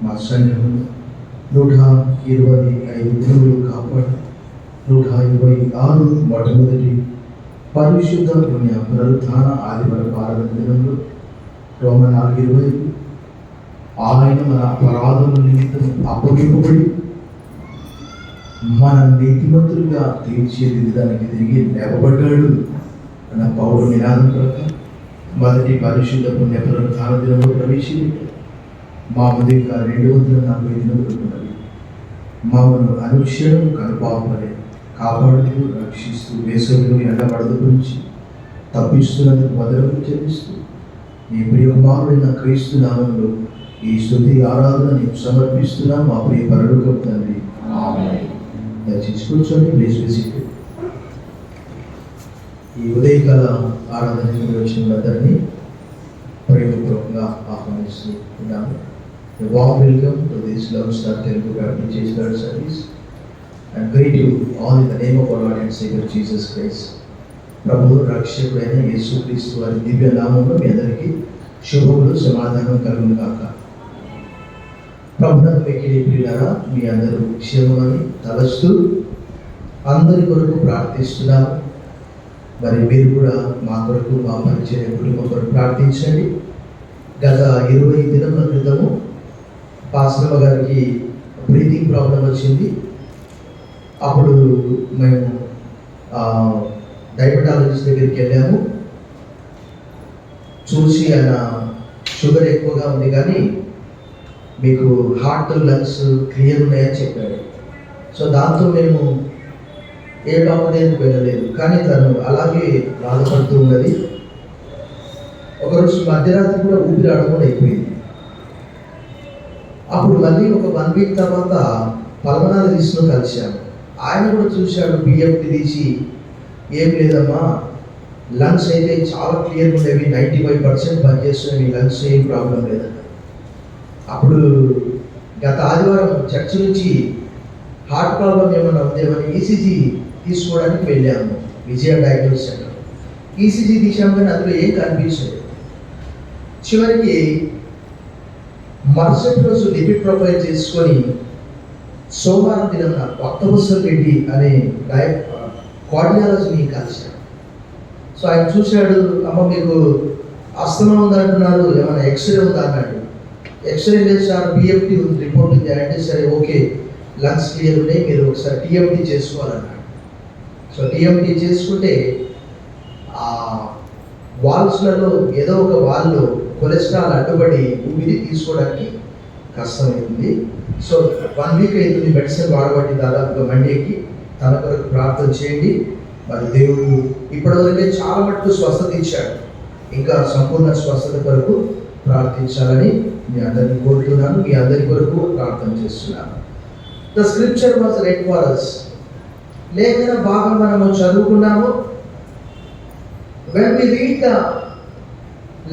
మా సైన్యము 125 దినములు కాపాడు 126 మొట్టమొదటి పరిశుద్ధ పుణ్య పునరుత్థాన ఆదివారం ఆరాధన దినంలో రోమన్ 4:20 ఆయన మన అపరాధముల నిమిత్తం అప్పగింపబడి మన నీతిమంతులుగా తీర్చిదిద్దడానికి తిరిగి లేవబడ్డాడు అన్న పౌరు నినాదం ప్రకారం మొదటి పరిశుద్ధ పుణ్య పునరుత్థాన దినంలో ప్రవేశించాడు. మా ముందు ఇంకా 240 దినములు ఉన్నవి. మమ్మల్ని అనుక్షణం కనుపాపలే కాపాడుతూ రక్షిస్తూ వేసవిలో ఎండబడదు గురించి తప్పిస్తున్నందుకు మొదలకు చెల్లిస్తూ నీ ప్రియకుమారుడైన క్రీస్తు నామంలో ఈ స్తుతి ఆరాధన నీకు సమర్పిస్తున్నాం మా ప్రియ పరలోకపు తండ్రి. ఆమేన్. దయచేసి కూర్చోండి. Please visit. ఈ ఉదయకాల ఆరాధనకి వచ్చిన అందరినీ ప్రేమపూర్వకంగా ఆహ్వానిస్తున్నాము. Warm welcome to this Love Star Telugu Baptist Church God service and greet you all in the name of our Lord and Savior Jesus Christ. ప్రభు రక్షకుడైన యేసుక్రీస్తు వారి దివ్య నామములో మీ అందరికీ శుభములు సమాధానం కలుగును గాక. ప్రభునందు మిక్కిలి ప్రియులారా, మీ అందరూ క్షేమమని తలస్తూ అందరి కొరకు ప్రార్థిస్తున్నాము. మరి మీరు కూడా మా కొరకు, మా పరిచయ కుటుంబం కొరకు ప్రార్థించండి. గత 20 దినముల క్రితము పాస్టమ్మ గారికి బ్రీతింగ్ ప్రాబ్లం వచ్చింది. అప్పుడు మేము డయాబెటాలజిస్ట్ దగ్గరికి వెళ్ళాము. చూసి ఆయన షుగర్ ఎక్కువగా ఉంది కానీ మీకు హార్ట్ లంగ్స్ క్లియర్ ఉన్నాయని చెప్పాడు. సో దాంతో మేము ఏ డాక్టర్ దగ్గరికి వెళ్ళలేదు. కానీ తను అలాగే బాధపడుతూ ఉన్నది. ఒకరోజు మధ్యరాత్రి కూడా ఊపిరి ఆడకుండా అయిపోయింది. అప్పుడు మళ్ళీ ఒక 1 వీక్ తర్వాత పల్మనాలజిస్ట్ను కలిశాము. ఆయన కూడా చూశాడు, బిఎఫ్టి తీసి ఏం లేదమ్మా, లంగ్స్ అయితే చాలా క్లియర్గా ఉండేవి, 95% పనిచేస్తున్నాయి, లంగ్స్ ఏం ప్రాబ్లం లేదన్న. అప్పుడు గత ఆదివారం చర్చ్ నుంచి హార్ట్ ప్రాబ్లం ఏమన్నా ఉందేమని ఈసీజీ తీసుకోవడానికి వెళ్ళాము విజయ డయాగ్నోస్ సెంటర్. ఈసీజీ తీసాము కానీ అందులో ఏం కనిపించలేదు. చివరికి మరుసటి రోజు లిపిడ్ ప్రొఫైల్ చేసుకొని సోమవారం దినం భక్తవత్సల్ రెడ్డి అనే కార్డియాలజీని కలిశాడు. సో ఆయన చూశాడు, అమ్మ మీకు అస్తమా ఉందంటున్నారు, ఏమైనా ఎక్స్రే ఉందా అన్నాడు. ఎక్స్రే లేదు సార్, పిఎఫ్టీ ఉంది, రిపోర్ట్ ఉంది అంటే సరే ఓకే, లంగ్స్ క్లియర్ ఉన్నాయి, మీరు ఒకసారి టీఎంటీ చేసుకోవాలన్నాడు. సో టీఎంటీ చేసుకుంటే ఆ వాల్స్లలో ఏదో ఒక వాల్లో కొలెస్ట్రాల్ అడ్డుపడి ఊపిరి తీసుకోవడానికి కష్టమవుతుంది. సో 1 వీక్ అవుతుంది మెడిసిన్ వాడబట్టి, దాదాపుగా మండేకి. తన కొరకు ప్రార్థన చేయండి. మరి దేవుడు ఇప్పటివరకే చాలా మటుకు స్వస్థత ఇచ్చాడు. ఇంకా సంపూర్ణ స్వస్థత కొరకు ప్రార్థించాలని మీ అందరిని కోరుతున్నాను. మీ అందరి కొరకు ప్రార్థన చేస్తున్నాను. The scripture was red for us. లేఖన భాగం మనము చదువుకున్నాము. When we read the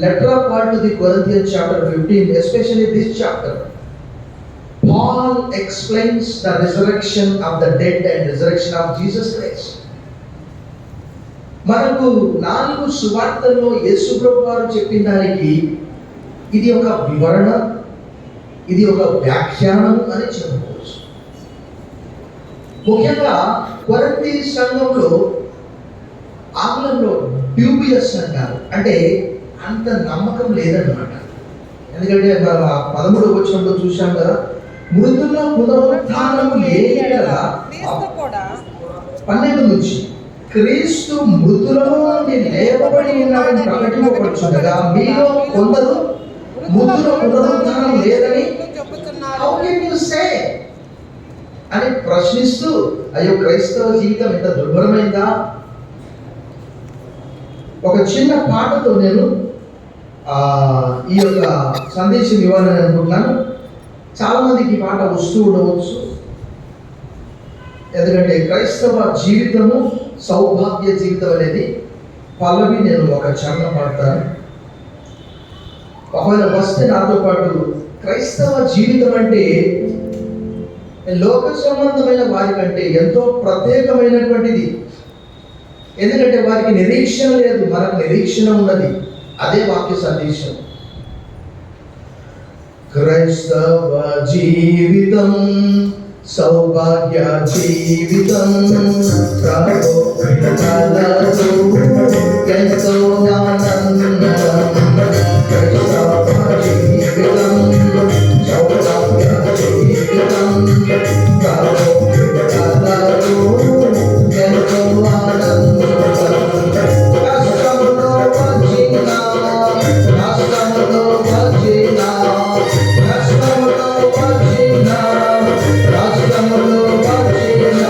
letter of Paul to the Corinthians chapter 15, especially this chapter, Paul explains the resurrection of the dead and resurrection of Jesus Christ. మనకు 4 సువార్తల్లో యేసు ప్రభువు వారు చెప్పిన దానికి ఇది ఒక వివరణ, ఇది ఒక వ్యాఖ్యానం అని చెప్పవచ్చు. ముఖ్యంగా కొరింథీ సంఘంలో ఆంగ్లంలో డ్యూబియస్ అంటారు, అంటే అంత నమ్మకం లేదన్నమాట. ఎందుకంటే 13వ వచనంలో చూశాం కదా, మృతుల పునరుత్థానము లేని యెడల 12 నుంచి క్రీస్తు మృతులలో నుండి లేపబడి ఉన్నాడని ప్రకటింపబడుచుండగా మీలో కొందరు మృతుల పునరుత్థానం లేదని హౌ కెన్ యు సే అని ప్రశ్నిస్తూ, అయ్యో క్రైస్తవ జీవితం ఎంత దుర్భరమైందా. ఒక చిన్న పాటతో నేను ఈ యొక్క సందేశం ఇవ్వాలని అనుకుంటున్నాను. చాలా మందికి ఈ పాట వస్తూ ఉండవచ్చు, ఎందుకంటే క్రైస్తవ జీవితము సౌభాగ్య జీవితం అనేది పల్లవి నేను ఒక చరణం పాడతాను. ఒకవేళ వస్తే నాతో పాటు, క్రైస్తవ జీవితం అంటే లోక సంబంధమైన వారి కంటే ఎంతో ప్రత్యేకమైనటువంటిది. ఎందుకంటే వారికి నిరీక్షణ లేదు, మనకు నిరీక్షణ ఉన్నది. అదే వాక్య సందేశం. క్రైస్తవ జీవితం సౌభాగ్య జీవితం ప్రభు కృపలతో ఎంతో ఆనందం. క్రైస్తవ జీవితం సౌభాగ్య జీవితం ప్రభు కృపలతో ఎంతో ఆనందం. కష్టములో వచ్చిన కష్టములో వచ్చిన కష్టములో వచ్చిన కష్టములో వచ్చిన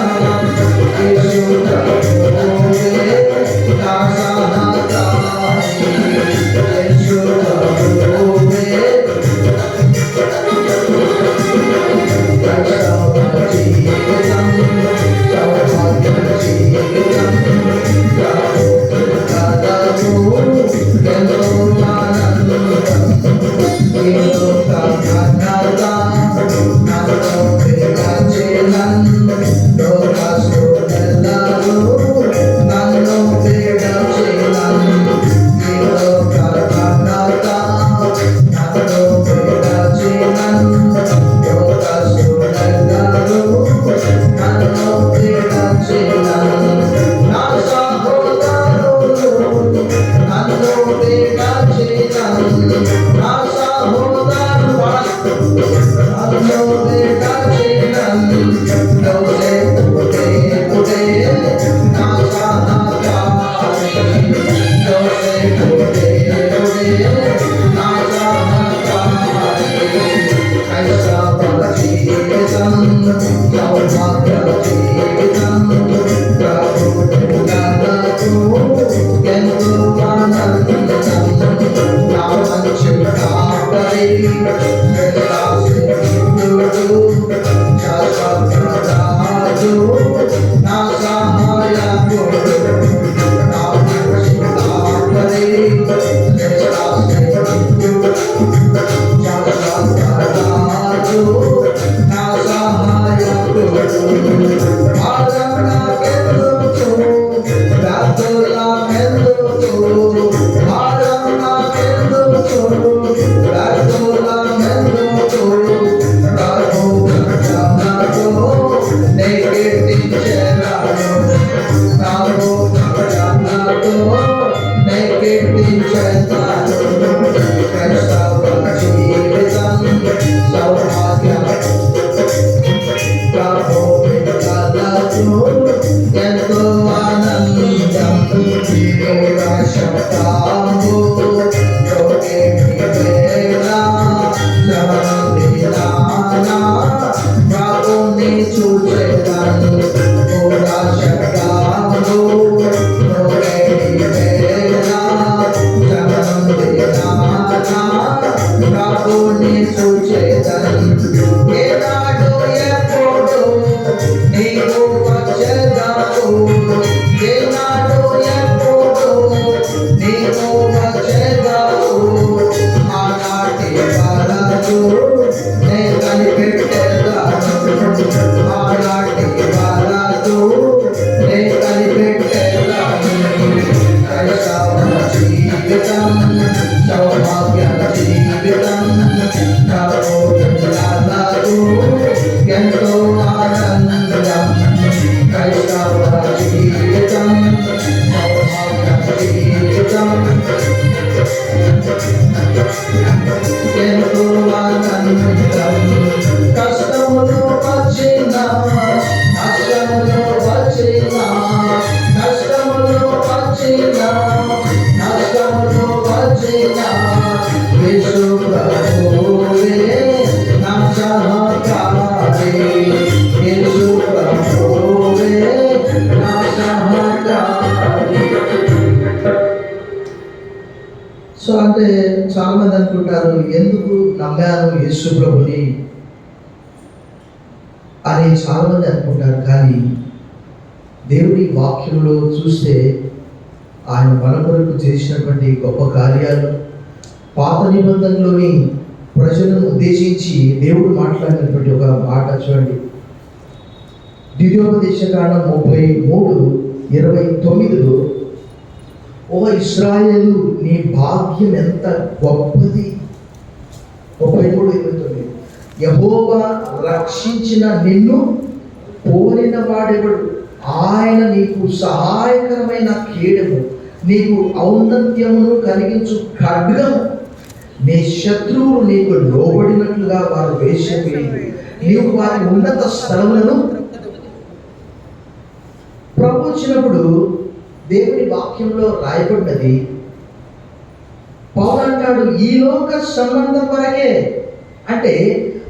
యేసు ప్రభువే నా సహాయకారి. యేసు ప్రభువే క్రైస్తవ జీవితం సౌభాగ్య జీవితం ప్రభు కృపలతో ఎంతో ఆనందం. ఏదో కారణాల నన్ను విడచినన్ లోకస్తులెల్లరూ నన్ను విడచినన్. ఏదో కారణాల నన్ను విడచినన్ లోకస్తులెల్లరూ నన్ను విడచినన్. నా సహోదరులు నన్ను విడచినన్. నా సహోదరులు నన్ను విడచినన్. యోసేపుడే నా సహకారి. యోసేపుడే నా సహకారి. క్రైస్తవ జీవితం సౌభాగ్య జీవితం ప్రభు కృపలతో ఎంతో ఆనందం. నా మంచి కాపరి శ్రేష్ఠుడు శాశ్వత రాజు నా సహాయకుడు. నా మంచి కాపరి శ్రేష్ఠుడు శాశ్వత రాజు నా సహాయకుడు. భారం నాకెందుకు వ్యాధులమెందుకు భారం నాకెందుకు వ్యాధులమెందుకు ప్రభు కృపలతో నే కీర్తించెదను. ప్రభు కృపలతో నే కీర్తించెదను. క్రైస్తవ జీవితం సౌభాగ్య ప్రభు కృపలతో ఎంతో ఆనందం. జీవుల శబ్దము యోగిని వేళ శ్రవణవిధాన ప్రభుని చూచెదను. మూల శబ్దము యోగిని వేళ శ్రవణవిధాన ప్రభుని చూచెదను. ఏనాడు ఎప్పుడు నీవు వచ్చెదవు. ఏనాడు ఎప్పుడు నీవు వచ్చెదవు. ఆనాటి వరకు నే కనిపెట్టెదను. ఆనాటి వరకు నే కనిపెట్టెదను. క్రైస్తవ జీవితం సౌభాగ్య జీవితం ప్రభు కృపలతో ఎంతో ఆనందం. క్రైస్తవ జీవితం సౌభాగ్య జీవితం ఎంతో ఆనందం. కష్టములు వచ్చిన నష్టములు వచ్చిన కష్టములు వచ్చిన నష్టములు వచ్చిన యేసు ప్రభువే నా సహకారి. యేసు ప్రభువే నా సహకారి. సో అంటే చాలా మంది అనుకుంటారు ఎందుకు నమ్మాను యేసు ప్రభుని అని చాలా మంది అనుకుంటారు. కానీ దేవుడి వాక్యంలో చూస్తే ఆయన మన కొరకు చేసినటువంటి గొప్ప కార్యాలు, పాత నిబంధనలోని ప్రజలను ఉద్దేశించి దేవుడు మాట్లాడినటువంటి ఒక మాట చూడండి. ద్వితీయోపదేశకాండం 33:29 ఓ ఇశ్రాయేలు నీ భాగ్యం ఎంత గొప్పది, 33:29 యెహోవా రక్షించిన నిన్ను పోలిన వాడెవడు? ఆయన నీకు సహాయకరమైన కేడము, నీకు ఔన్నత్యమును కలిగించు ఖడ్గము. నీ శత్రువులు నీకు లోబడినట్లుగా వారు వేషం వేయు, నీవు వారి ఉన్నత స్థలములను. ప్రభు వచ్చినప్పుడు దేవుని వాక్యంలో రాయబడినది, పౌలు అంటాడు ఈ లోక సంబంధం వరకే. అంటే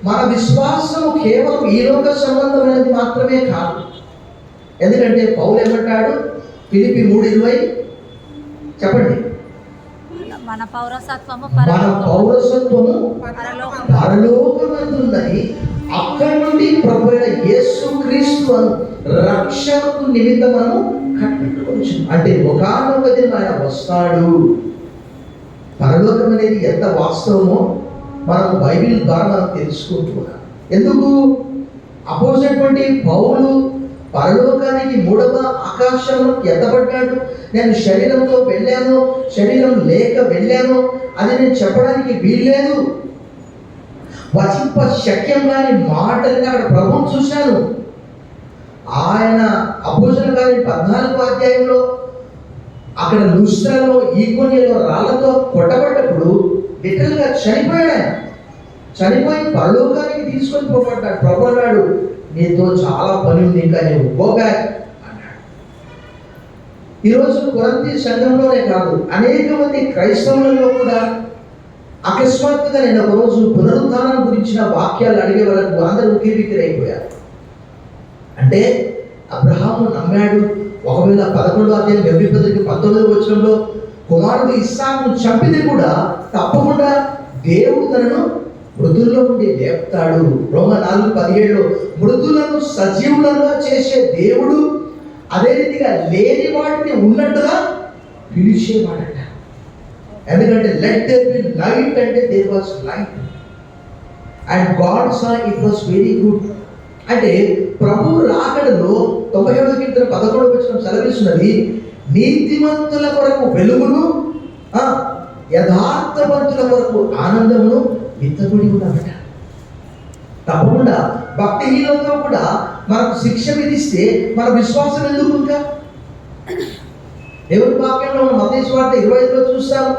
మన విశ్వాసం కేవలం ఈ లోక సంబంధమైనది మాత్రమే కాదు. ఎందుకంటే పౌలు ఏమంటాడు? ఫిలిప్పీ 3:20 చెప్పండి. మన పౌరసత్వము పరలోకమందున్నది, అక్కడి నుండి ప్రభు అయిన యేసుక్రీస్తు రక్షణకు నిమిత్తము కట్టబడుచు. అంటే ఒకానొక దినం ఆయన వస్తాడు. పరలోకం అనేది ఎంత వాస్తవమో మనం బైబిల్ ద్వారా మనం తెలుసుకుంటున్నాం. ఎందుకు అపోజినటువంటి పౌలు పరలోకానికి 3వ ఆకాశంలో ఎత్తబడ్డాడు? నేను శరీరంతో వెళ్ళాను, శరీరం లేక వెళ్ళాను అది నేను చెప్పడానికి వీల్లేదు. వచింప శక్యం కాని మాటల్ని అక్కడ ప్రభువును చూశాను. ఆయన అపోస్తలుల కార్యం 14వ అధ్యాయంలో అక్కడ లుస్త్రలో ఈకొనియలో రాళ్లతో కొట్టబడ్డప్పుడు లిటరల్గా చనిపోయాడు. ఆయన చనిపోయి పరలోకానికి తీసుకొని పోబడ్డాడు. ప్రభు అన్నాడు, నీతో చాలా పని ఉంది, ఇంకా నువ్వు గో బ్యాక్ అన్నాడు. ఈరోజు కొరింథీ సంఘంలోనే కాదు, అనేక మంది క్రైస్తవులలో కూడా అకస్మాత్తుగా నేను ఒకరోజు పునరుద్ధానం గురించిన వాక్యాలు అడిగే వరకు అందరూ ఉక్కిరిబిక్కిరైపోయారు. అంటే అబ్రహాము నమ్మాడు. ఒకవేళ 11వ అధ్యాయం హెబ్రీ పత్రిక 19వ వచనంలో కుమారుడు ఇస్సాకును చంపితే కూడా తప్పకుండా దేవుడు తనను మృతుల్లో నుండి లేపుతాడు. రోమా 4:17లో మృతులను సజీవులుగా చేసే దేవుడు అదే రీతిగా లేని వాటిని ఉన్నట్టుగా పిలిచేవాడట. ఎందుకంటే లెట్ దేర్ బి లైట్ అంటే there was light and God saw it was very good. అంటే ప్రభు రాకడలో 97వ కీర్తన 11వ వచనం సెలవిస్తున్నది, నీతిమంతుల కొరకు వెలుగును, యథార్థవంతుల కొరకు ఆనందమును విత్తబడి ఉన్నదట. తప్పకుండా భక్తిహీనంతో కూడా మనకు శిక్ష విధిస్తే మన విశ్వాసం ఎందుకు? ఇంకా దేవుని వాక్యంలో మనం మత్తయి సువార్త 25లో చూస్తాము,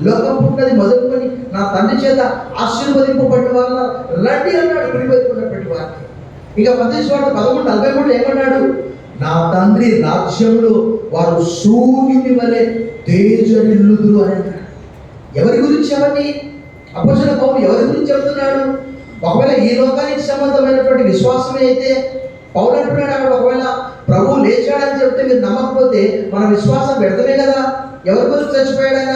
లోకం పుట్టినది మొదలుకొని నా తండ్రి చేత ఆశీర్వదింపబడిన వాళ్ళ రండి అన్నాడు కుడివైపున్నటువంటి వారిని. ఇక మత్తయి సువార్త 11:43 ఏమన్నాడు? నా తండ్రి రాజ్యంలో వారు సూర్యుని వలె తేజరిల్లుదురు అని అన్నాడు. ఎవరి గురించి? ఎవరిని? అపోస్తలుడైన పౌలు ఎవరి గురించి చెబుతున్నాడు? ఒకవేళ ఈ లోకానికి సంబంధమైనటువంటి విశ్వాసమే అయితే పౌలు అంటున్నాడు అక్కడ, ఒకవేళ ప్రభు లేచాడని చెప్తే మీరు నమ్మకపోతే మన విశ్వాసం వ్యర్థమే కదా, ఎవరి గురించి చచ్చిపోయాడు ఆయన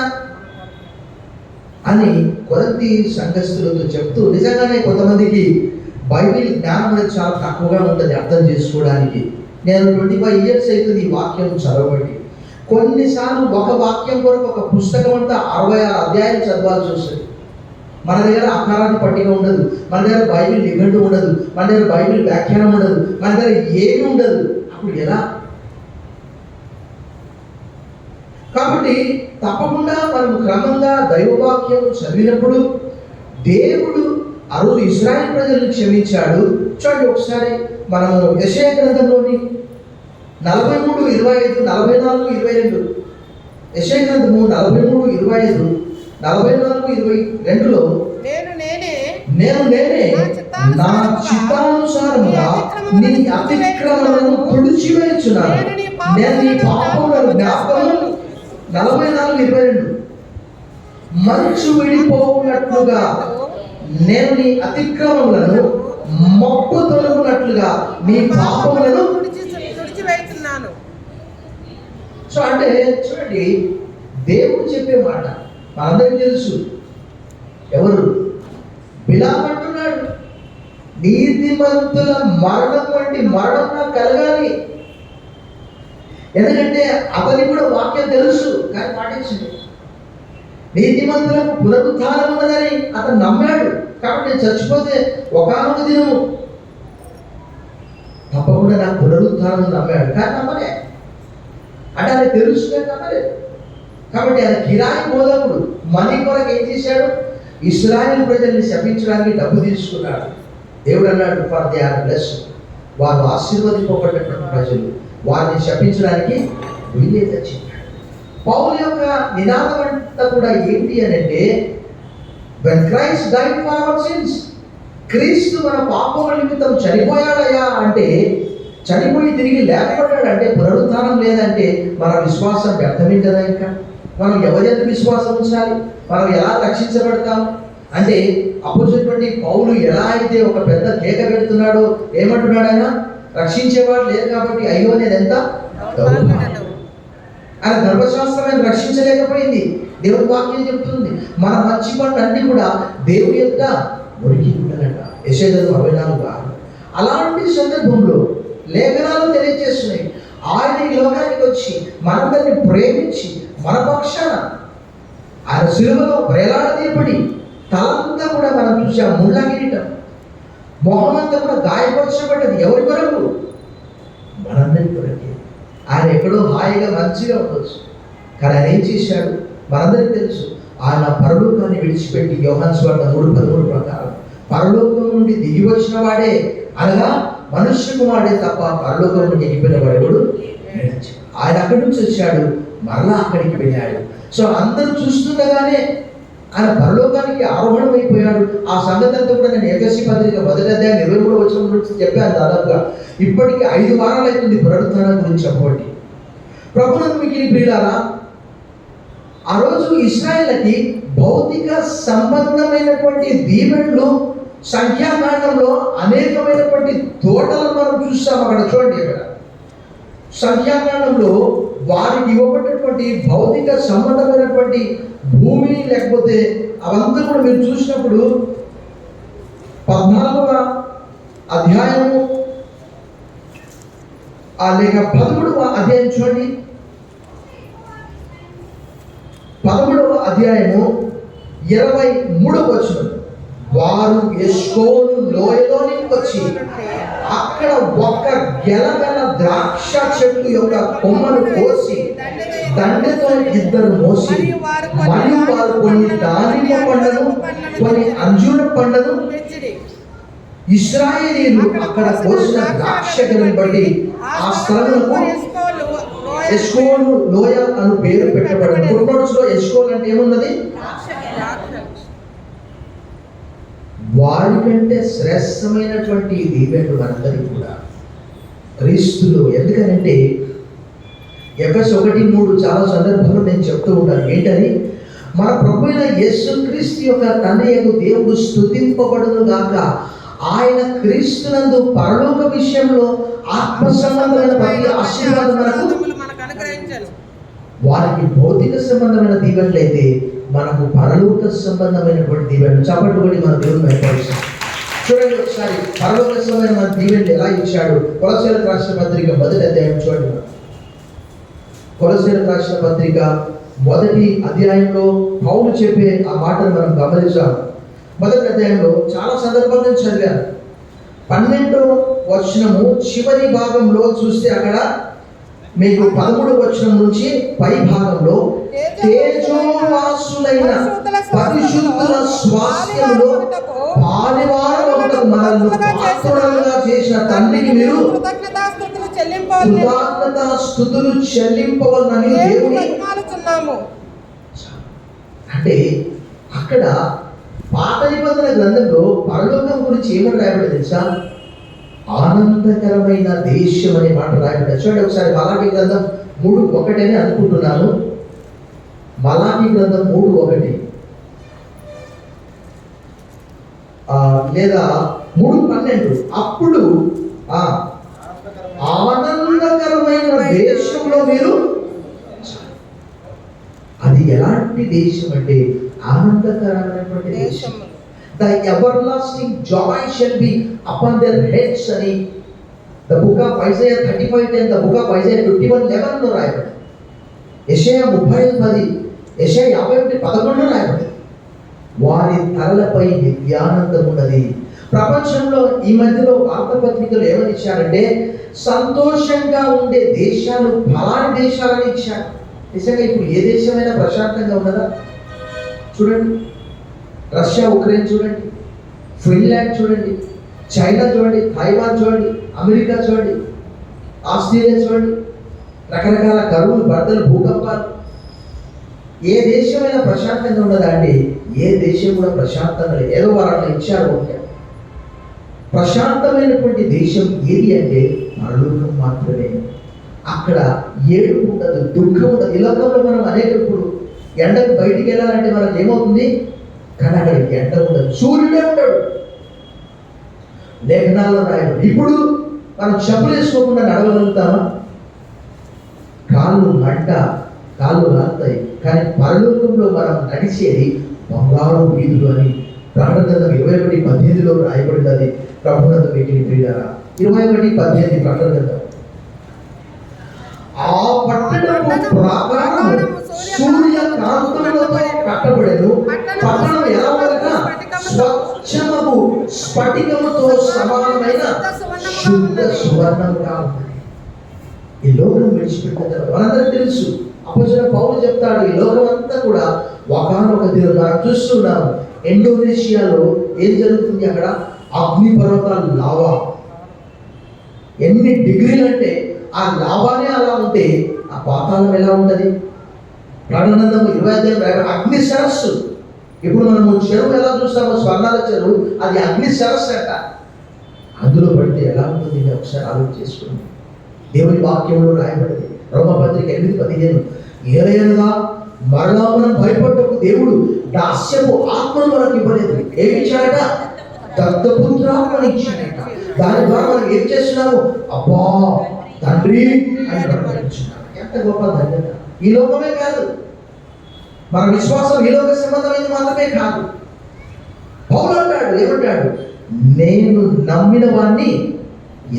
అని కొరింథీ సంఘస్థులతో చెప్తూ, నిజంగానే కొంతమందికి బైబిల్ జ్ఞానం అనేది చాలా తక్కువగా ఉంటుంది అర్థం చేసుకోవడానికి. నేను 25 ఇయర్స్ అవుతుంది ఈ వాక్యం చదవబట్టి. కొన్నిసార్లు ఒక వాక్యం కొరకు ఒక పుస్తకం అంతా 66 అధ్యాయాలు చదవాల్సి వస్తుంది. మన దగ్గర అకారాది పట్టిక ఉండదు, మన దగ్గర బైబిల్ నిఘంటు ఉండదు, మన దగ్గర బైబిల్ వ్యాఖ్యానం ఉండదు, మన దగ్గర ఏమీ ఉండదు. అప్పుడు ఎలా? కాబట్టి తప్పకుండా మనం క్రమంగా దైవవాక్యం చదివినప్పుడు దేవుడు ఆ రోజు ఇశ్రాయేలు ప్రజలను క్షమించాడు. చూడండి ఒకసారి మనము యెషయా గ్రంథంలోని 43:25, 44:22, యెషయా గ్రంథము 43:25, 44:22లో నేను నేనే నా చిత్తానుసారముగా నీ అతిక్రమలను తుడిచివేయుచున్నాను, నేను నీ పాపములను జ్ఞాపకము. 44:22 మంచు విడిపోవునట్లుగా నేను నీ అతిక్రమములను మబ్బు తొలగునట్లుగా నీ పాపములను తుడిచివేయుచున్నాను. సో అంటే చూడండి, దేవుడు చెప్పే మాట మనందరికీ తెలుసు. ఎవరు? బిలాము అంటున్నాడు, నీతిమంతుల మరణం వంటి మరణం నాకు కలగాలి. ఎందుకంటే అతనికి కూడా వాక్యం తెలుసు, కానీ పాటించింది. నీతిమంతులకు పునరుద్ధానం ఉన్నదని అతను నమ్మాడు. కాబట్టి నేను చచ్చిపోతే ఒకానొక దినము తప్పకుండా నాకు పునరుద్ధానం నమ్మాడు, కానీ నమ్మలే. అంటే అది తెలుసు కానీ నమ్మలేదు. కాబట్టి ఆయన కిరాయి బోధకుడు మనీ కొరకు ఏం చేశాడు? ఇశ్రాయేల్ ప్రజల్ని శపించడానికి డబ్బు తీసుకున్నాడు. దేవుడు అన్నాడు, ఫర్ దే ఆర్ బ్లెస్డ్, వారు ఆశీర్వదింపబడినటువంటి ప్రజలు, వారిని శపించడానికి వీలేదని చెప్పాడు. పౌలు యొక్క నినాదం అంతా కూడా ఏంటి అని అంటే, when Christ died for our sins, క్రీస్తు మన పాపముల నిమిత్తం చనిపోయాడయ్యా అంటే, చనిపోయి తిరిగి లేకపోయాడు అంటే, పునరుత్థానం లేదంటే మన విశ్వాసం వ్యర్థమే కదా. ఇంకా మనం ఎవరి విశ్వాసం ఉంచాలి? మనం ఎలా రక్షించబడతాం అంటే, అపోజిట్ పౌలు ఎలా అయితే ఒక పెద్ద కేక పెడుతున్నాడో, ఏమంటున్నాడు ఆయన? రక్షించేవాడు లేదు కాబట్టి అయ్యో నేను ఎంత ఆయన ధర్మశాస్త్రాన్ని రక్షించలేకపోయింది. దేవుడి వాక్యం చెప్తుంది, మన మంచి పనులు అన్ని కూడా దేవుడి యొక్క మురికి ఉండనట. యెషయా 44. అలాంటి సందర్భంలో లేఖనాలు తెలియజేస్తున్నాయి, ఆయన ఈ లోకానికి వచ్చి మనందరిని ప్రేమించి మన పక్షాన ఆయన శిలువలో వేలాడదీయబడి, తలంతా కూడా మనం చూసాం ముళ్ళ కిరీటం, మొహమంతా కూడా గాయపరచబడ్డది. ఎవరి కొరకు? మనందరి కొరకే. ఆయన ఎక్కడో హాయిగా మంచిగా ఉండొచ్చు, కానీ ఆయన ఏం చేశాడు మనందరికీ తెలుసు. ఆయన పరలోకాన్ని విడిచిపెట్టి యోహాను సువార్త 3:13 ప్రకారం పరలోకం నుండి దిగి వచ్చిన వాడే, అనగా మనుష్య కుమారుడే తప్ప పరలోకం నుండి ఎగిపోయిన వాడు. ఆయన అక్కడి నుంచి వచ్చాడు, మరలా అక్కడికి వెళ్ళాడు. సో అందరూ చూస్తుండగానే ఆయన పరలోకానికి ఆరోహణం అయిపోయాడు. ఆ సంగతి అంతా కూడా నేను ఎఫెసీ పత్రిక 1:23 చెప్పాను. దాదాపుగా ఇప్పటికీ 5 వారాలు అవుతుంది పునరుత్థానం గురించి చెప్పబట్టి. ప్రభువునందు మిక్కిలి ప్రియులారా, ఆ రోజు ఇశ్రాయేలుకి భౌతిక సంబంధమైనటువంటి దీవెనలు సంఖ్యాకాండంలో అనేకమైనటువంటి తోటలను మనం చూస్తాం. అక్కడ చూడండి, అక్కడ సంఖ్యాకాండంలో వారికి ఇవ్వబడినటువంటి భౌతిక సంబంధమైనటువంటి భూమి లేకపోతే అవంతా కూడా మీరు చూసినప్పుడు 14వ అధ్యాయము లేక 13వ అధ్యాయం చూడండి. 13వ అధ్యాయము 23వ వచనం, వారు ఎష్కోలు లోయలోనికి వచ్చి అక్కడ ఒక్క గెలగల ద్రాక్ష చెట్టు యొక్క కొమ్మను కోసి దండెతో 2 మోసి, మరియు వారు కొన్ని దానిమ్మ పండ్లను కొన్ని అంజూర పండ్లను, ఇశ్రాయేలీయులు అక్కడ కోసిన ద్రాక్ష గెలను బట్టి ఆ స్థలములకు ఎష్కోలు లోయ అని పేరు పెట్టబడింది. ఫుట్నోట్స్లో ఎష్కోల్ అంటే ఏమున్నది? వారికంటే శ్రేష్టమైనటువంటి దీవెనలు మనందరికీ కూడా క్రీస్తులో. ఎందుకనంటే ఎఫెసు 1:3 చాలా సందర్భంలో నేను చెప్తూ ఉంటాను. ఏంటని? మన ప్రభు అయిన యేసుక్రీస్తు యొక్క తండ్రి యొక్క దేవుడు స్తుతింపబడును గాక. ఆయన క్రీస్తునందు పరలోక విషయంలో ఆత్మ సంబంధమైన ప్రతి ఆశీర్వాదం మనకు అనుగ్రహించారు. వారికి భౌతిక సంబంధమైన దీవెనలు అయితే మనకు పరలోక సంబంధమైనటువంటి దీవెనలు. చప్పట్లు కొట్టి మన దేవుని బయటపరుస్తాం. చూడండి ఒకసారి పరలోక సంబంధమైన మన దీవెనలు ఎలా ఇచ్చాడు. కొలస్సీలకు రాసిన పత్రిక 1వ అధ్యాయం చూడండి. కొలస్సీలకు రాసిన పత్రిక 1వ అధ్యాయంలో పౌలు చెప్పే ఆ మాటను మనం గమనించాం. 1వ అధ్యాయంలో చాలా సందర్భాలు నేను చదివాను. 12వ వచనము చివరి భాగంలో చూస్తే అక్కడ మీకు 13వ వచనం నుంచి పై భాగంలో తేజోవాసులైన పరిశుద్ధుల స్వాస్థ్యంలో పాలివారమగుటకు మనల్ని పాత్రులుగా చేసిన తండ్రికి మీరు కృతజ్ఞతాస్తుతులు చెల్లింపవలనని దేవుని అంటే అక్కడ పాత నిబంధన గ్రంథంలో పరలోకం గురించి ఏమని రాయబడి తెలుసా? ఆనందకరమైన దేశం అనే మాట రాయబడ్డారు. చూడండి ఒకసారి మలాకీ గ్రంథం 3:1 అని అనుకుంటున్నాను. మలాకీ గ్రంథం 3:1 లేదా 3:12. అప్పుడు ఆనందకరమైన దేశంలో మీరు, అది ఎలాంటి దేశం అంటే ఆనందకరమైనటువంటి దేశం. The everlasting joy shall be upon their heads అని the book of Isaiah 35:10, the book of Isaiah 51:11 లో రాయబడింది. యెషయా 35:10, యెషయా 51:11 రాయబడింది. వారి తలలపై నిత్యానందం ఉన్నది. ప్రపంచంలో ఈ మధ్యలో వార్తాపత్రికలు ఏమని ఇచ్చారంటే సంతోషంగా ఉండే దేశాలు ఫలాని దేశాలని ఇచ్చారు. నిజంగా ఇప్పుడు ఏ దేశమైనా ప్రశాంతంగా ఉన్నదా? చూడండి, రష్యా ఉక్రెయిన్ చూడండి, ఫిన్లాండ్ చూడండి, చైనా చూడండి, తైవాన్ చూడండి, అమెరికా చూడండి, ఆస్ట్రేలియా చూడండి, రకరకాల కరువులు, వరదలు, భూకంపాలు. ఏ దేశమైనా ప్రశాంతంగా ఉండదా అండి? ఏ దేశం కూడా ప్రశాంతంగా లేదు. ఏదో వారు ఇచ్చారు. ఓకే, ప్రశాంతమైనటువంటి దేశం ఏది అంటే పరలోకం మాత్రమే. అక్కడ ఏడుపు ఉండదు, దుఃఖం ఉండదు. ఈ లోకంలో మనం అనేకప్పుడు ఎండకు బయటికి వెళ్ళాలంటే మనకు ఏమవుతుంది? కానీ అక్కడ ఎండ ఉండదు, సూర్యుడే ఉంటాడు. లేఖనాల్లో రాయబడి ఇప్పుడు మనం చెప్పులు వేసుకోకుండా నడవగలుగుతామా? కాళ్ళు మంట, కాళ్ళు రాస్తాయి. కానీ పరలోకంలో మనం నడిచేది బంగారు వీధులు అని ప్రకటన 21:18 రాయబడింది. ప్రభునందు మిగిలిన ప్రియులారా, 21:18 ప్రకటన. ఆ పట్టణము ప్రాకారము సూర్య కాంతులతో కట్టబడెను. పట్టణం ఎలా ఉండగా స్వచ్ఛమగు స్ఫటికముతో సమానమైన శుద్ధ సువర్ణముగా ఉంది. ఈ లోకం విడిచిపెట్టిన తర్వాత మనందరికీ తెలుసు, అపోస్తలుడైన పౌలు చెప్తాడు, ఈ లోకం అంతా కూడా ఒకానొక దినం మనం చూస్తున్నాం. ఇండోనేషియాలో ఏం జరుగుతుంది? అక్కడ అగ్నిపర్వతాలు, లావా. ఎన్ని డిగ్రీలు అంటే ఆ లావానే అలా ఉంటే ఆ పాతాళం ఎలా ఉంటుంది? ప్రాణానందము 20 అగ్ని సరస్సు. ఇప్పుడు మనము చెరువు ఎలా చూస్తామో, స్వర్ణాల చెరువు, అది అగ్ని సరస్సు అంట. అందులో పడితే ఎలా ఉంటుంది? ఒకసారి ఆలోచన చేసుకోండి. దేవుని వాక్యంలో రాయబడింది, రోమపత్రిక 8:15, ఏలయనగా మరలా మనం భయపడ్డకు దేవుడు దాస్యపు ఆత్మను మనకు ఇవ్వలేదు. ఏమి ఇచ్చాడట? దత్తపుత్రాత్మను ఇచ్చాడట. దాని ద్వారా మనం ఏం చేస్తున్నాము? అబ్బా తండ్రి అని ప్రకటించున్నాము. ఎంత గొప్ప ధన్యత! ఈ లోకమే కాదు, మన విశ్వాసం ఈ లోక సంబంధమైనది మాత్రమే కాదు. పౌలు అంటాడు, ఏమంటాడు? నేను నమ్మిన వాడిని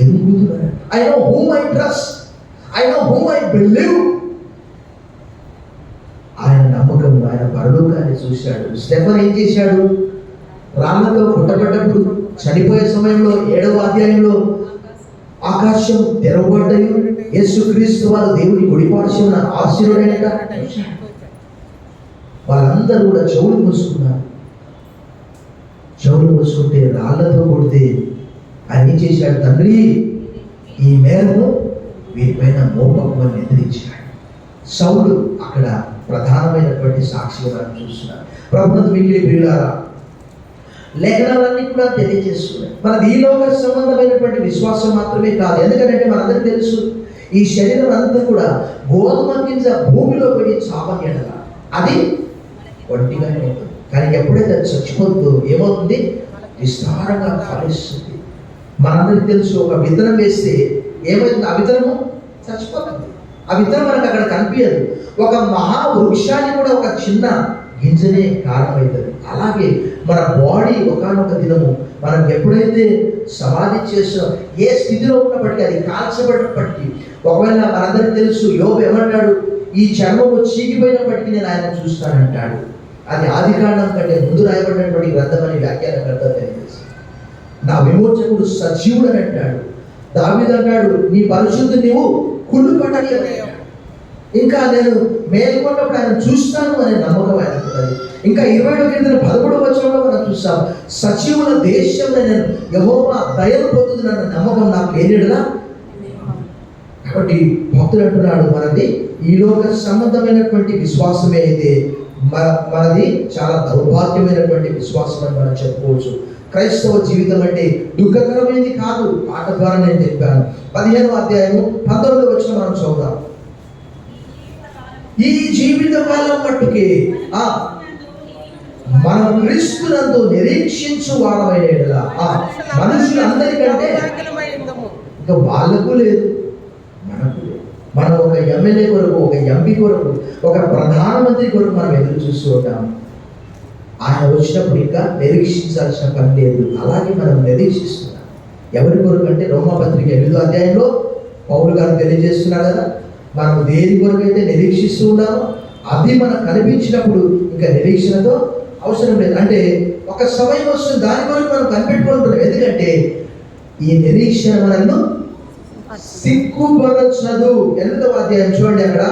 ఎరుగుతున్నాను. I know whom I trust. I know whom I believe. ఆయన నమ్మకం, ఆయన పరలోకాన్ని చూశాడు. స్టెఫన్ ఏం చేశాడు? రాళ్ళతో కొట్టబడ్డప్పుడు చనిపోయే సమయంలో 7వ అధ్యాయంలో ఆకాశం తెరవబడ్డది. యేసుక్రీస్తు వారు దేవుని కుడిపార్శ్వమున ఆశీర్వడైనట. వాళ్ళందరూ కూడా చెవులు మూసుకున్నారు. చెవులు మూసుకుంటే రాళ్లతో కొడితే ఆయన ఏం చేశాడు? తండ్రి ఈ మేరను వీరిపైన మోపకమని నిద్రించాడు. సౌలు అక్కడ ప్రధానమైనటువంటి సాక్షిగా మనం చూస్తున్నాం. ప్రభునందు మిగిలిన ప్రియులారా, లేఖనాలన్నీ కూడా తెలియజేస్తున్నాయి. మనది ఈ లోక సంబంధమైనటువంటి విశ్వాసం మాత్రమే కాదు. ఎందుకంటే మనందరికీ తెలుసు, ఈ శరీరం అంతా కూడా గోధుమ గింజ భూమిలో పడి చాపని అది ఒంటిగానే ఉంటుంది. కానీ ఎప్పుడైతే అది చచ్చిపోతుందో ఏమవుతుంది? విస్తారంగా ఫలిస్తుంది. మనందరికీ తెలుసు, ఒక విత్తనం వేస్తే ఏమవుతుంది? ఆ విత్తనము చచ్చిపోతుంది. ఆ విత్తనం మనకు అక్కడ కనిపించదు. ఒక మహావృక్షాన్ని కూడా ఒక చిన్న గింజనే కారణమవుతుంది. అలాగే మన బాడీ ఒకానొక దినము మనం ఎప్పుడైతే సమాధి చేసో, ఏ స్థితిలో ఉన్నప్పటికీ, అది కాల్చబడినప్పటికీ, ఒకవేళ మనందరికీ తెలుసు, యోబు ఏమంటాడు? ఈ చర్మము చీకిపోయినప్పటికీ నేను ఆయన చూస్తానంటాడు. అది ఆదికాండం కంటే ముందు రాయబడినటువంటి గ్రంథం అని వ్యాఖ్యానకర్త తెలియజేసి, నా విమోచకుడు సజీవుడు అని అంటాడు. దావీదు అంటాడు, నీ పరిశుద్ధి నీవు కుళ్ళు పట్టలేదు. ఇంకా నేను మేల్కొన్నప్పుడు ఆయన చూస్తాను అనే నమ్మకం ఆయనకున్నది. ఇంకా 21:13 మనం చూస్తాం, సజీవుల దేశంలో నేను యెహోవా దయను పొందుతున్న నమ్మకం నాకు లేనిడలా. కాబట్టి భక్తుడు అంటున్నాడు, మనది ఈ లోక సంబంధమైనటువంటి విశ్వాసమే అయితే మనది చాలా దౌర్భాగ్యమైనటువంటి విశ్వాసం అని మనం చెప్పుకోవచ్చు. క్రైస్తవ జీవితం అంటే దుఃఖకరమైనది కాదు. పాట ద్వారా నేను చెప్పాను. 15వ అధ్యాయము 19వ వచనం మనం చదువుదాం. ఈ జీవిత కాలం మట్టుకే మనం క్రీస్తునందు నిరీక్షించు వారమైన యెడల మనుషులందరికంటే ఇంకా వాళ్ళకు లేదు, మనకు లేదు. మనం ఒక ఎమ్మెల్యే కొరకు, ఒక ఎంపీ కొరకు, ఒక ప్రధానమంత్రి కొరకు మనం ఎదురు చూస్తూ ఉంటాం. ఆయన వచ్చినప్పుడు ఇంకా నిరీక్షించాల్సిన పని లేదు. అలాగే మనం నిరీక్షిస్తున్నాం. ఎవరి కొరకు అంటే రోమపత్రిక 8వ అధ్యాయంలో పౌలు గారు తెలియజేస్తున్నారు కదా, మనం దేని కొరకు అయితే నిరీక్షిస్తూ ఉన్నామో అది మనకు కనిపించినప్పుడు ఇంకా నిరీక్షణతో అవసరం లేదు. అంటే ఒక సమయం వస్తుంది, దాని కొరకు మనం కనిపెట్టుకుంటున్నాం. ఎందుకంటే ఈ నిరీక్షణ మనల్ని సిగ్గుపరచదు. 8వ అధ్యాయం చూడండి, అక్కడ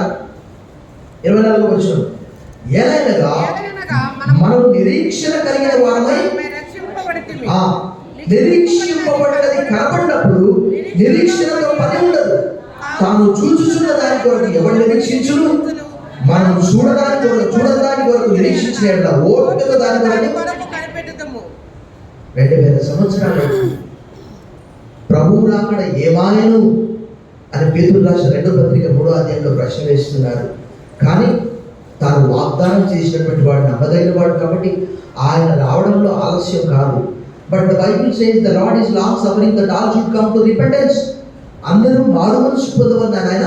24వ వచనం. ఎలాగనగా మనం నిరీక్షణ కలిగిన వారమై రక్షింపబడితిమి. నిరీక్షింపబడ్డది కనబడినప్పుడు నిరీక్షణతో పని ఉండదు. తాను చూచుచున్న దాని కొరకు ఎవరు నిరీక్షించును? మనం చూడదాని కొరకు నిరీక్షించిన ఓపిక దాని కొరకు కనిపెట్టుదము. 2000 సంవత్సరాలు ప్రభువు రాకడ ఏమాయను అని పేతురు రాసిన 2వ పత్రిక 3వ అధ్యాయంలో ప్రశ్న వేస్తున్నారు. కానీ తాను వాగ్దానం చేసినటువంటి వాడు నమ్మదగిన వాడు కాబట్టి ఆయన రావడంలో ఆలస్యం కాదు. But the Bible says the lord is long suffering that all should come to repentance. అందరూ మారు మనసు పొందవని ఆయన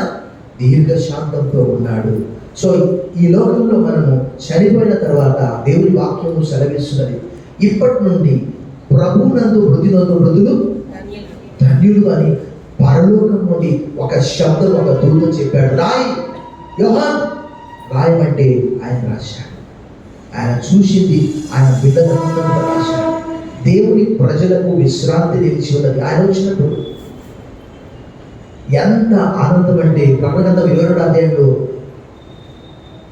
దీర్ఘశాంతంతో ఉన్నాడు. సో ఈ లోకంలో మనము చనిపోయిన తర్వాత దేవుని వాక్యము సెలవిస్తున్నది, ఇప్పటి నుండి ప్రభువునందు మృతులు ధన్యులు అని పరలోకం నుండి ఒక శబ్దం, ఒక దూత చెప్పాడు, రాయి యోహాన్ రాయమంటే ఆయన రాశాడు. ఆయన చూసింది ఆయన బిడ్డలందరూ రాశాడు. దేవుని ప్రజలకు విశ్రాంతి నిలిచి ఉన్నది ఆయన వచ్చినప్పుడు. ఎంత ఆనందం అంటే ప్రకటన 22వ అధ్యాయంలో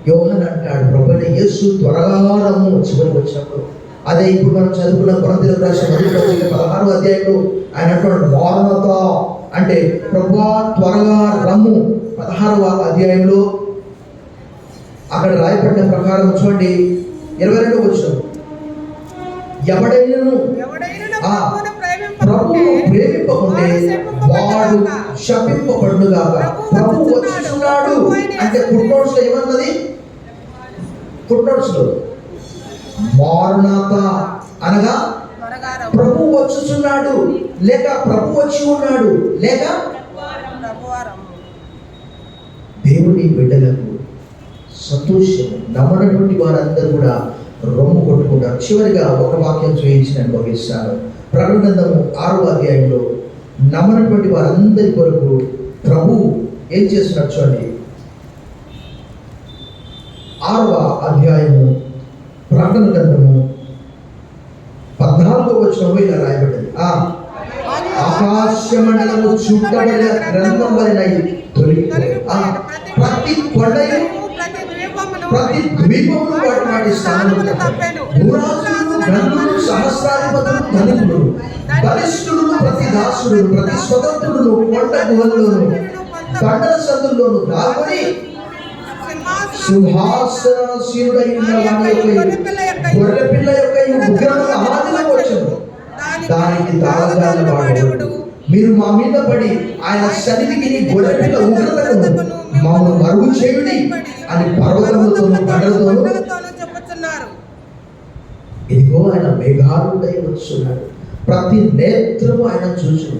యోహాన్ అంటాడు, ప్రభువైన యేసు త్వరగా రమ్ము చివరికి వచ్చినప్పుడు. అదే ఇప్పుడు మనం చదువుకున్న కొరింథీయులకు రాసిన 16వ అధ్యాయంలో ఆయన అంటాడు మారనాథా అంటే ప్రభువా త్వరగా రమ్ము. 16వ అధ్యాయంలో అక్కడ రాయబడిన ప్రకారం చూడండి 22వ వచనం, ఎవడైనను ప్రభువును ప్రేమింపకుంటే వాడు శపింపబడునుగాక. ప్రభువు వచ్చుచున్నాడు అంటే ఫుట్నోట్స్ లో ఏమన్నది? ఫుట్నోట్స్ లో మారునాథ అనగా ప్రభు వచ్చుచున్నాడు, లేక ప్రభు వచ్చి ఉన్నాడు, లేక దేవుని బిడ్డలకు సంతోషం. నమ్మనటువంటి వారందరూ కూడా రొమ్ము కొట్టుకుంటారు. చివరిగా ఒక వాక్యం చూపించి నేను ముగిస్తాను. ప్రకటన గ్రంథము 6వ అధ్యాయంలో నమ్మనటువంటి వారందరి కొరకు ప్రభు ఏం చేస్తున్నారు చూడండి. 6వ అధ్యాయము ప్రకటన గ్రంథము 14వ వచనంలో ఇలా రాయబడ్డది, ఆకాశ మండలము చుట్టబడిన గ్రంథం వలె తొలగిపోయి ప్రతి కొండయు ప్రతి ద్వీపమును వాటి స్థానములు భూరాజులు గణులు సహస్రాధిపతులు ధనికులు బలిష్ఠులు ప్రతి దాసుడు ప్రతి స్వతంత్రుడు కొండ గుహల్లోను బండల సందుల్లోను దాగుని సింహాసనాసీనుడై ఉన్న వాని యొక్క గొర్రె పిల్ల యొక్క ఉగ్రము ఆదిలో వచ్చెను. దానికి తాళజాల వాడెవడు? మీరు మా మీద పడి ఆయన సన్నిధికి గొర్రె పిల్ల ఉగ్రతను మమ్మల్ని మరుగు చేయుడి అని పర్వతములతోనూ బండలతోనూ చెప్పుచున్నారు. ఇదిగో ఆయన మేఘాలుడై వచ్చున్నాడు. ప్రతి నేత్రము ఆయన చూచును.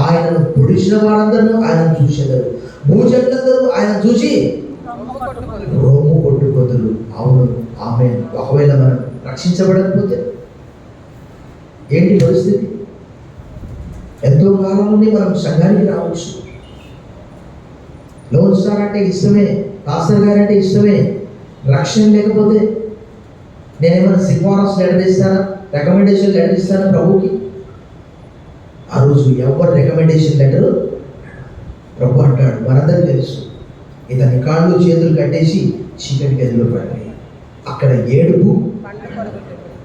ఆయనను పొడిచిన వారందరూ ఆయన చూసేదారు. భూజనులందరూ ఆయన చూసి రోము కొట్టుకొదురు. అవును, ఆమె ఒకవేళ మనం రక్షించబడకపోతే ఏంటి పరిస్థితి? ఎంతో కాలం నుండి మనం సంఘానికి రావచ్చు. లోన్ స్టార్ అంటే ఇష్టమే, పాస్టర్ గారు అంటే ఇష్టమే. రక్షణ లేకపోతే నేనేమైనా సిఫారసు లెటర్ ఇస్తానా, రికమెండేషన్ లెటర్ ఇస్తానా ప్రభుకి? ఆ రోజు ఎవరు రికమెండేషన్ లెటర్? ప్రభు అంటాడు, మనందరికీ తెలుసు, ఇతని కాళ్ళు చేతులు కట్టేసి చీకటి గదిలో పడినాయి. అక్కడ ఏడుపు.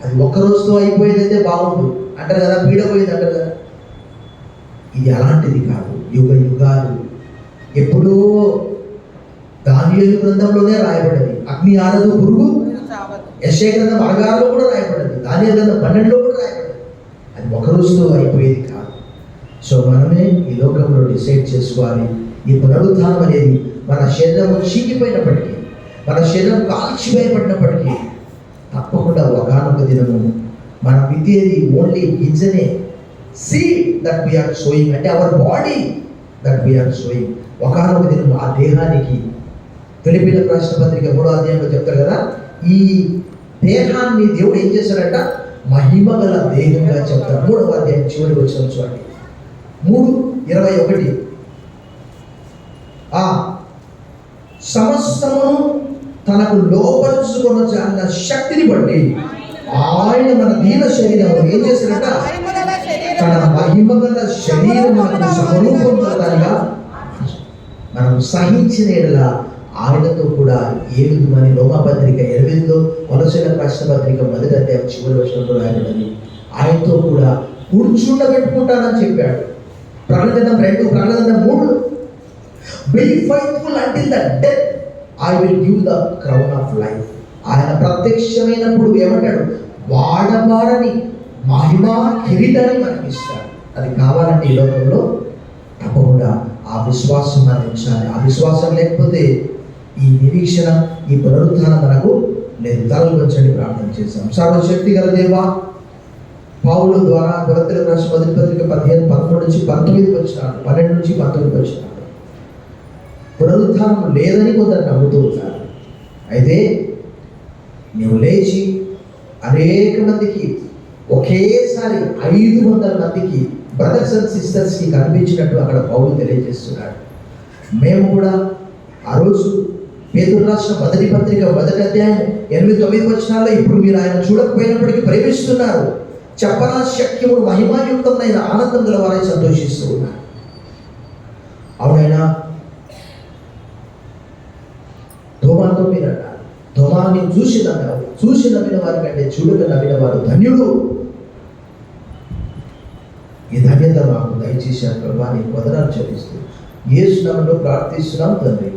అది ఒక్క రోజుతో అయిపోయేదైతే బాగుండు అంటారు కదా, పీడపోయేది అంటారు కదా. ఇది అలాంటిది కాదు. యుగ యుగాలు. ఎప్పుడో దానియేలు గ్రంథంలోనే రాయబడింది, అగ్ని ఆరదు పురుగు. యెషయా గ్రంథం 6లో కూడా రాయబడింది, దానియేలు గ్రంథం 12లో కూడా రాయబడింది. అది ఒక రోజుతో అయిపోయేది కాదు. సో మనమే ఈ లోకంలో డిసైడ్ చేసుకోవాలి. ఈ పునరుత్థానం అనేది మన శరీరం చీకిపోయినప్పటికీ, మన శరీరం కాల్చివేయబడినప్పటికీ తప్పకుండా ఒకనొక దినము మనం విత్తేది ఓన్లీ గింజనే. సీడ్ దట్ వీఆర్ సోయింగ్ అంటే our body that we are sowing. ఒకనొక దినం ఆ దేహానికి ఫిలిప్పీయులకు రాసిన పత్రిక 3వ అధ్యాయంలో చెప్తారు కదా, ఈ దేహాన్ని దేవుడు ఏం చేశాడంట? మహిమగల దేహంగా చెప్తారు. 3వ అధ్యాయం చివరికి వచ్చిన చూడండి, 3:21. సమస్తమును తనకు లోపరుచుకొని అన్న శక్తిని బట్టి ఆయన మన దీన శరీరం ఏం చేశాడట? తన మహిమగల శరీరం మనకు సమరూపంగా మనం సహించిన ఎడల ఆయనతో కూడా ఏలుదుమని రోమాపత్రిక 8లో కొలొస్సీలకు రాసిన పత్రిక 1వ అధ్యాయం చివరి వచనంలో రాయబడింది. ఆయనతో కూడా కూర్చుండబెట్టుకుంటానని చెప్పాడు. ప్రకటన 2, ప్రకటన 3, be faithful until the death I will give the crown of life. ఆయన ప్రత్యక్షమైనప్పుడు ఏమంటాడు? వాడబారని మహిమా కిరీటాన్ని మనకి ఇస్తాడు. అది కావాలంటే ఈ లోకంలో తప్పకుండా ఆ విశ్వాసం అందించాలి. ఆ విశ్వాసం లేకపోతే ఈ నిరీక్షణ, ఈ పునరుద్ధానం మనకు లేదు. తలలు వచ్చని ప్రార్థన చేశాం. సర్వశక్తి గల దేవా, పౌలు ద్వారా కొరింథీయులకు రాసిన మొదటి పత్రిక 15:13 నుంచి 19 వచ్చినాడు, 12 నుంచి 19 వచ్చినాడు. పునరుద్ధానం లేదని కొందరు నమ్ముతూ ఉన్నారు. అయితే నీవు లేచి అనేక మందికి ఒకేసారి 500 మందికి బ్రదర్స్ అండ్ సిస్టర్స్కి కనిపించినట్టు అక్కడ పౌలు తెలియజేస్తున్నాడు. మేము కూడా ఆ రోజు పేతురు రాసిన మొదటి పత్రిక 1వ అధ్యాయం 8-9 వచనాల్లో ఇప్పుడు మీరు ఆయన చూడకపోయినప్పటికీ ప్రేమిస్తున్నారు, చెప్పనా శక్యముడు మహిమాయుక్తమైన ఆనందం గల వారై సంతోషిస్తూ ఉన్నారు. అవునైనా ధోమాతో మీరు అన్నారు, ధోమాని చూసి నమ్మిన వారి కంటే చూడక నమ్మిన వారు ధన్యుడు. ఈ ధన్యత మాకు దయచేసి ప్రభావాన్ని వదనాలు చెల్లిస్తూ యేసు నామములో ప్రార్థిస్తున్నాం తండ్రి.